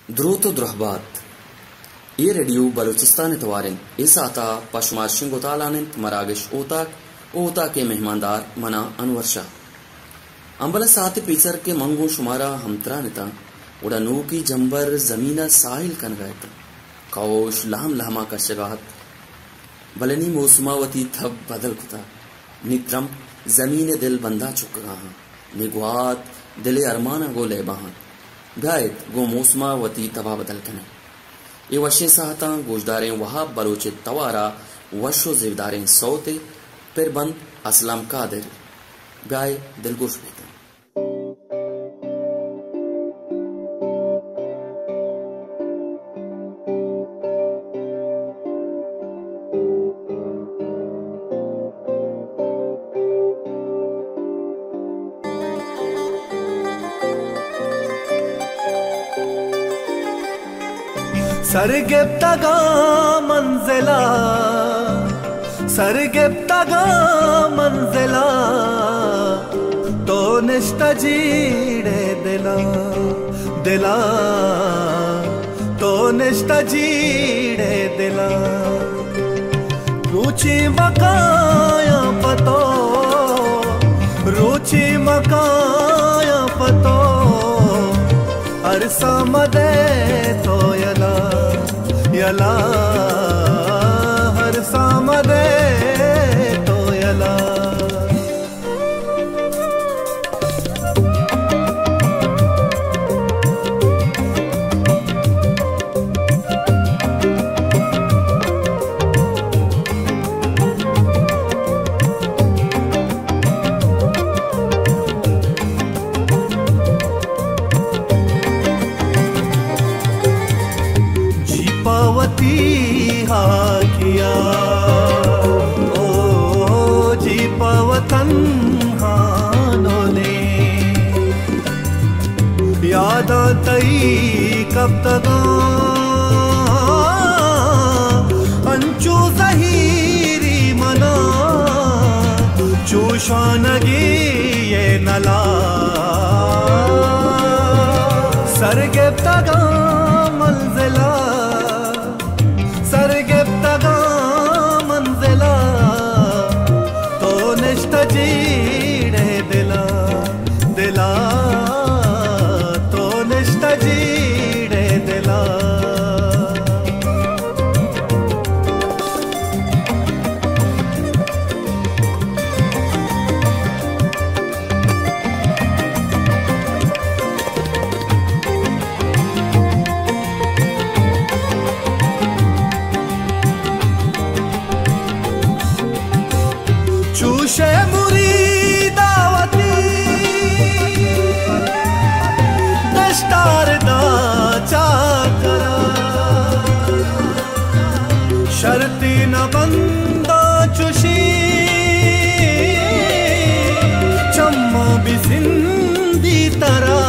द्रुत द्रहबात ये रेडियो बलूचिस्तान तवारिन इस आता पशमार शिंगोतालानित मरागिश ओता के मेहमानदार मना अनवर शाह अंबला साथ पीसर के मंगू शुमारा हमतरा निता उड़ानू की जंबर जमीना साहिल कन गए कौश लहम लहमा का शगात बलनी मौसमावती थब बदल कुता निक्रम जमीन दिल बंदा चुक रहा निगवात दिले अरमाना गो ले बहान गायत गो मौसमावती तबा बदल कने ये वशे साहता गोशदारें वहाब बलोचे तवारा वशो जिवदारें सौते फिर बंद असलम कादिर गाय दिलगोश बेता सरगिफ्तगा मंजिला तो निष्तजीड़े दिला तो निष्तजीड़े दिला रुचि मकाया पतो अरसा मदे तो यला हर सामदे तो यला किया ओ जी पवतन हानों ने याद तई कब तक अंचू जहीरी मना चूशानगी ये नला सरगिफ्तगा मंजिला तो निष्तजीड़े दिला तो निष्तजीड़े दिला चूशे मुरीदावती दस्तार दा चाकरा शर्ती न बंदा चुशी चम्मा भी सिंधी तरह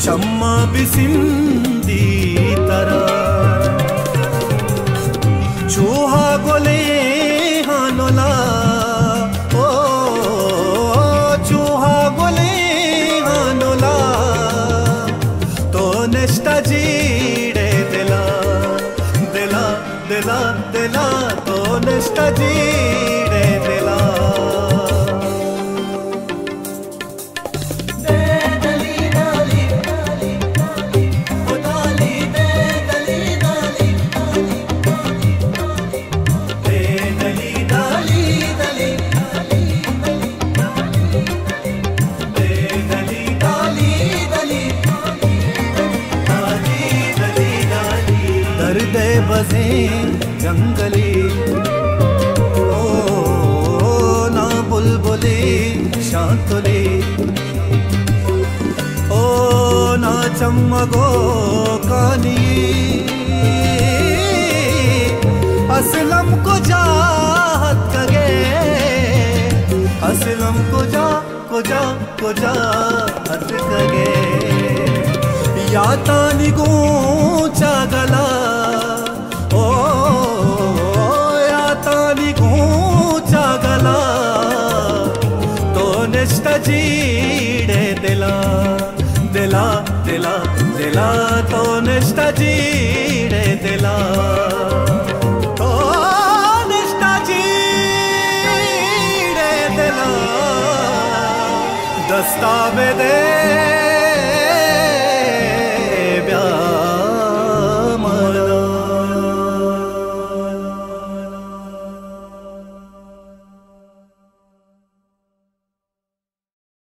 चम्मा भी सिंधी तरह चूहा गोले ओ चूहा बोले हानोला तो निष्तजीड़े दिला तो निष्तजीड़े दिला दर्दे बजे जंगली ओ ना बुलबुली शांतुली ओ ना चमगो कानी असलम को जाहत कगे असलम को जा हत कगे या तानी गूंचा गला ओ या तानी गूंचा गला तो निष्तजीड़े दिला दिला दिला तो निष्ठा जीणे दिला तो निष्ठा जीणे दिला दस्तावेदे